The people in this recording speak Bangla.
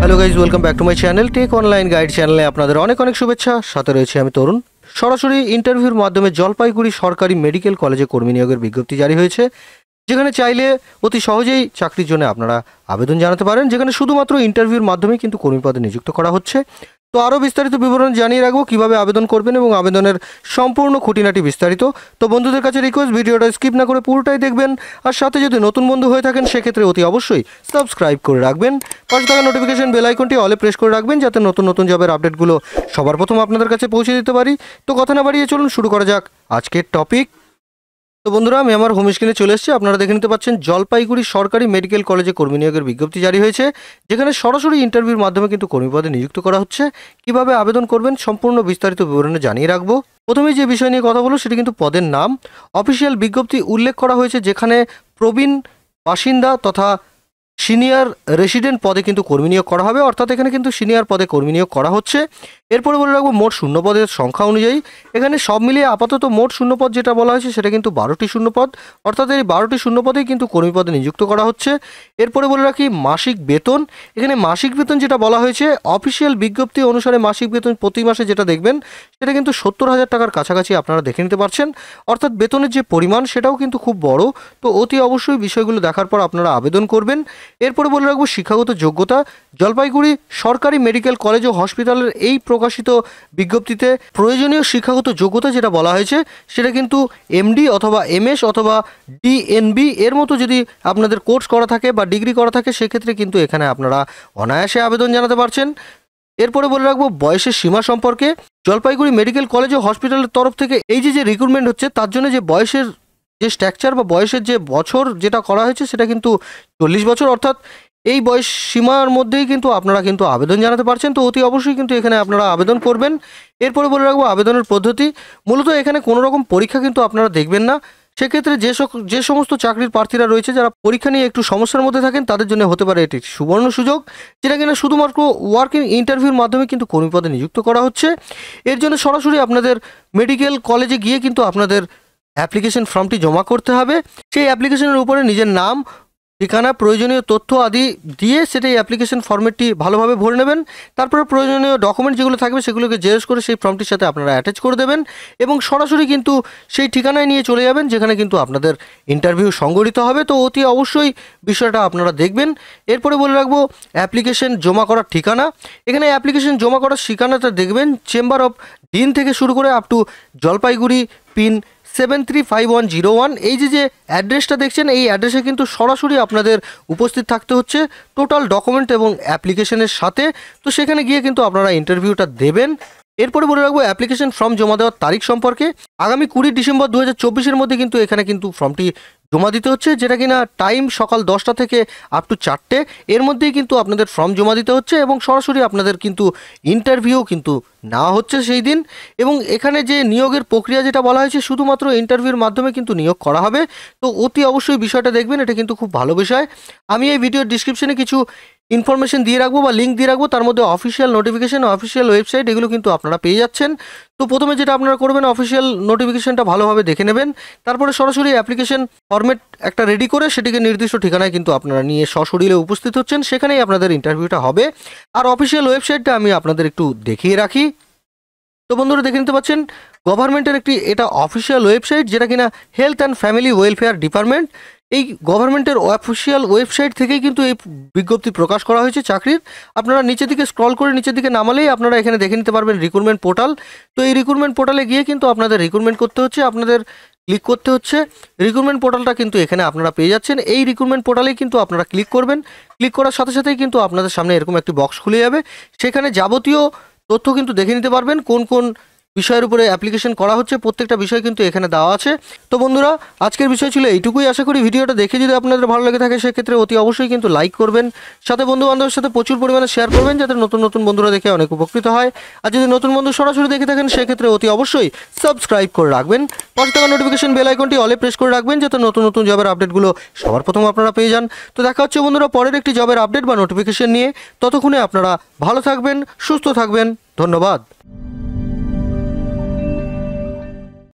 Hello guys, welcome back to my channel tech online guide চ্যানেলে আপনাদের অনেক অনেক শুভেচ্ছা। সাথে রয়েছে আমি তরুণ। সরাসরি ইন্টারভিউর মাধ্যমে জলপাইগুড়ি সরকারি মেডিকেল কলেজে কর্মী নিয়োগের বিজ্ঞপ্তি জারি হয়েছে, যেখানে চাইলে অতি সহজেই চাকরির জন্য আপনারা আবেদন জানাতে পারেন, যেখানে শুধুমাত্র ইন্টারভিউর মাধ্যমেই কিন্তু কর্মী পদে নিযুক্ত করা হচ্ছে। তো আরও বিস্তারিত বিবরণ জানিয়ে রাখবো কীভাবে আবেদন করবেন এবং আবেদনের সম্পূর্ণ খুঁটিনাটি বিস্তারিত। তো বন্ধুদের কাছে রিকোয়েস্ট, ভিডিওটা স্কিপ না করে পুরোটাই দেখবেন, আর সাথে যদি নতুন বন্ধু হয়ে থাকেন সেক্ষেত্রে অতি অবশ্যই সাবস্ক্রাইব করে রাখবেন। পাশে থাকা নোটিফিকেশন বেল আইকনটি অলে প্রেস করে রাখবেন, যাতে নতুন নতুন জবের আপডেটগুলো সবার প্রথম আপনাদের কাছে পৌঁছে দিতে পারি। তো কথা না বাড়িয়ে চলুন শুরু করা যাক আজকের টপিক। তো বন্ধুরা, আমি আমার হোম স্ক্রিনে চলে এসেছি। আপনারা দেখে নিতে পাচ্ছেন জলপাইগুড়ি সরকারি মেডিকেল কলেজে কর্মী নিয়োগের বিজ্ঞপ্তি জারি হয়েছে, যেখানে সরাসরি ইন্টারভিউর মাধ্যমে কিন্তু কর্মী পদে নিযুক্ত করা হচ্ছে। কিভাবে আবেদন করবেন সম্পূর্ণ বিস্তারিত বিবরণে জানিয়ে রাখবো। প্রথমে যে বিষয় নিয়ে কথা বলবো সেটি কিন্তু পদের নাম। অফিসিয়াল বিজ্ঞপ্তি উল্লেখ করা হয়েছে, যেখানে প্রবীণ বাসিন্দা তথা সিনিয়র রেসিডেন্ট পদে কিন্তু কর্মী নিয়োগ করা হবে, অর্থাৎ এখানে কিন্তু সিনিয়র পদে কর্মী নিয়োগ করা হচ্ছে। এরপরে বলে রাখবো মোট শূন্যপদের সংখ্যা অনুযায়ী এখানে সব মিলিয়ে আপাতত মোট শূন্যপদ যেটা বলা হয়েছে সেটা কিন্তু 12টি শূন্যপদ, অর্থাৎ এই 12টি শূন্যপদেই কিন্তু কর্মী পদে নিযুক্ত করা হচ্ছে। এরপরে বলে রাখি মাসিক বেতন। এখানে মাসিক বেতন যেটা বলা হয়েছে অফিসিয়াল বিজ্ঞপ্তি অনুসারে মাসিক বেতন প্রতি মাসে যেটা দেখবেন সেটা কিন্তু 70,000 টাকার কাছাকাছি আপনারা দেখে নিতে পারছেন, অর্থাৎ বেতনের যে পরিমাণ সেটাও কিন্তু খুব বড়। তো অতি অবশ্যই বিষয়গুলো দেখার পর আপনারা আবেদন করবেন। এরপরে বলে রাখবো শিক্ষাগত যোগ্যতা। জলপাইগুড়ি সরকারি মেডিকেল কলেজ ও হসপিটালের এই প্রকাশিত বিজ্ঞপ্তিতে প্রয়োজনীয় শিক্ষাগত যোগ্যতা যেটা বলা হয়েছে সেটা কিন্তু এমডি অথবা এমএস অথবা ডিএনবি এর মতো যদি আপনাদের কোর্স করা থাকে বা ডিগ্রি করা থাকে সেক্ষেত্রে কিন্তু এখানে আপনারা অনায়াসে আবেদন জানাতে পারছেন। এরপরে বলে রাখবো বয়সের সীমা সম্পর্কে। জলপাইগুড়ি মেডিকেল কলেজ ও হসপিটালের তরফ থেকে এই যে রিক্রুটমেন্ট হচ্ছে তার জন্য যে বয়সের যে স্ট্রাকচার বা বয়সের যে বছর যেটা করা হয়েছে সেটা কিন্তু 40 বছর, অর্থাৎ এই বয়স সীমার মধ্যেই কিন্তু আপনারা কিন্তু আবেদন জানাতে পারছেন। তো অতি অবশ্যই কিন্তু এখানে আপনারা আবেদন করবেন। এরপরে বলে রাখবো আবেদনের পদ্ধতি। মূলত এখানে কোনো রকম পরীক্ষা কিন্তু আপনারা দেখবেন না। সেক্ষেত্রে যে সমস্ত চাকরির প্রার্থীরা রয়েছে যারা পরীক্ষা নিয়ে একটু সমস্যার মধ্যে থাকেন তাদের জন্য হতে পারে এটি সুবর্ণ সুযোগ, যেটা কিনা শুধুমাত্র ওয়ার্কিং ইন্টারভিউর মাধ্যমে কিন্তু কর্মী পদে নিযুক্ত করা হচ্ছে। এর জন্য সরাসরি আপনাদের মেডিকেল কলেজে গিয়ে কিন্তু আপনাদের অ্যাপ্লিকেশন ফর্মটি জমা করতে হবে। সেই অ্যাপ্লিকেশনের উপরে নিজের নাম, ঠিকানা, প্রয়োজনীয় তথ্য আদি দিয়ে সেটাই অ্যাপ্লিকেশন ফর্মেটটি ভালোভাবে ভরে নেবেন। তারপরে প্রয়োজনীয় ডকুমেন্ট যেগুলো থাকবে সেগুলোকে জেরক্স করে সেই ফর্মটির সাথে আপনারা অ্যাটাচ করে দেবেন এবং সরাসরি কিন্তু সেই ঠিকানায় নিয়ে চলে যাবেন যেখানে কিন্তু আপনাদের ইন্টারভিউ সংগঠিত হবে। তো অতি অবশ্যই বিষয়টা আপনারা দেখবেন। এরপরে বলে রাখবো অ্যাপ্লিকেশন জমা করার ঠিকানা। এখানে অ্যাপ্লিকেশন জমা করার ঠিকানাটা দেখবেন চেম্বার অফ ডিন থেকে শুরু করে আপ টু জলপাইগুড়ি পিন 735101। এই যে অ্যাড্রেসটা দেখছেন এই অ্যাড্রেসে কিন্তু সরাসরি আপনাদের উপস্থিত থাকতে হচ্ছে টোটাল ডকুমেন্ট এবং অ্যাপ্লিকেশনের সাথে। তো সেখানে গিয়ে কিন্তু আপনারা ইন্টারভিউটা দেবেন। এরপরে বলে রাখবো অ্যাপ্লিকেশন ফর্ম জমা দেওয়ার তারিখ সম্পর্কে। আগামী 20 ডিসেম্বর 2024 মধ্যে কিন্তু এখানে কিন্তু ফর্মটি জমা দিতে হচ্ছে, যেটা কিনা টাইম সকাল 10টা থেকে আপ টু 4টে এর মধ্যেই কিন্তু আপনাদের ফর্ম জমা দিতে হচ্ছে এবং সরাসরি আপনাদের কিন্তু ইন্টারভিউ কিন্তু নেওয়া হচ্ছে সেই দিন। এবং এখানে যে নিয়োগের প্রক্রিয়া যেটা বলা হয়েছে শুধুমাত্র ইন্টারভিউর মাধ্যমে কিন্তু নিয়োগ করা হবে। তো অতি অবশ্যই বিষয়টা দেখবেন, এটা কিন্তু খুব ভালো বিষয়। আমি এই ভিডিওর ডিসক্রিপশনে কিছু ইনফরমেশন দিয়ে রাখবো বা লিঙ্ক দিয়ে রাখবো, তার মধ্যে অফিসিয়াল নোটিফিকেশন, অফিসিয়াল ওয়েবসাইট এগুলো কিন্তু আপনারা পেয়ে যাচ্ছেন। তো প্রথমে যেটা আপনারা করবেন অফিসিয়াল নোটিফিকেশনটা ভালোভাবে দেখে নেবেন, তারপরে সরাসরি অ্যাপ্লিকেশন ফরম্যাট একটা রেডি করে সেটিকে নির্দিষ্ট ঠিকানায় কিন্তু আপনারা নিয়ে সশরীরে উপস্থিত হচ্ছেন, সেখানেই আপনাদের ইন্টারভিউটা হবে। আর অফিসিয়াল ওয়েবসাইটটা আমি আপনাদের একটু দেখিয়ে রাখি। তো বন্ধুরা দেখে নিতে পাচ্ছেন গভর্নমেন্টের একটি এটা অফিসিয়াল ওয়েবসাইট, যেটা কিনা health and family welfare department. এই গভর্নমেন্টের অফিসিয়াল ওয়েবসাইট থেকেই কিন্তু এই বিজ্ঞপ্তি প্রকাশ করা হয়েছে চাকরির। আপনারা নিচের দিকে স্ক্রল করে নিচের দিকে নামালেই আপনারা এখানে দেখে নিতে পারবেন রিক্রুটমেন্ট পোর্টাল। তো এই রিক্রুটমেন্ট পোর্টালে গিয়ে কিন্তু আপনাদের রিক্রুটমেন্ট করতে হচ্ছে, আপনাদের ক্লিক করতে হচ্ছে। রিক্রুটমেন্ট পোর্টালটা কিন্তু এখানে আপনারা পেয়ে যাচ্ছেন। এই রিক্রুটমেন্ট পোর্টালেই কিন্তু আপনারা ক্লিক করবেন। ক্লিক করার সাথে সাথেই কিন্তু আপনাদের সামনে এরকম একটি বক্স খুলে যাবে, সেখানে যাবতীয় তথ্য কিন্তু দেখে নিতে পারবেন। কোন কোন বিষয়ের উপরে অ্যাপ্লিকেশন করা হচ্ছে প্রত্যেকটা বিষয় কিন্তু এখানে দেওয়া আছে। তো বন্ধুরা আজকের বিষয় ছিল এইটুকুই। আশা করি ভিডিওটা দেখে যদি আপনাদের ভালো লেগে থাকে সেক্ষেত্রে অতি অবশ্যই কিন্তু লাইক করবেন, সাথে বন্ধু বান্ধবের সাথে প্রচুর পরিমাণে শেয়ার করবেন যাতে নতুন নতুন বন্ধুরা দেখে অনেক উপকৃত হয়। আর যদি নতুন বন্ধু সরাসরি দেখে থাকেন সেক্ষেত্রে অতি অবশ্যই সাবস্ক্রাইব করে রাখবেন। পাশে থাকা নোটিফিকেশন বেল আইকনটি অলে প্রেস করে রাখবেন যাতে নতুন নতুন জবের আপডেটগুলো সবার প্রথম আপনারা পেয়ে যান। তো দেখা হচ্ছে বন্ধুরা পরের একটি জবের আপডেট বা নোটিফিকেশন নিয়ে। ততক্ষণে আপনারা ভালো থাকবেন, সুস্থ থাকবেন। ধন্যবাদ।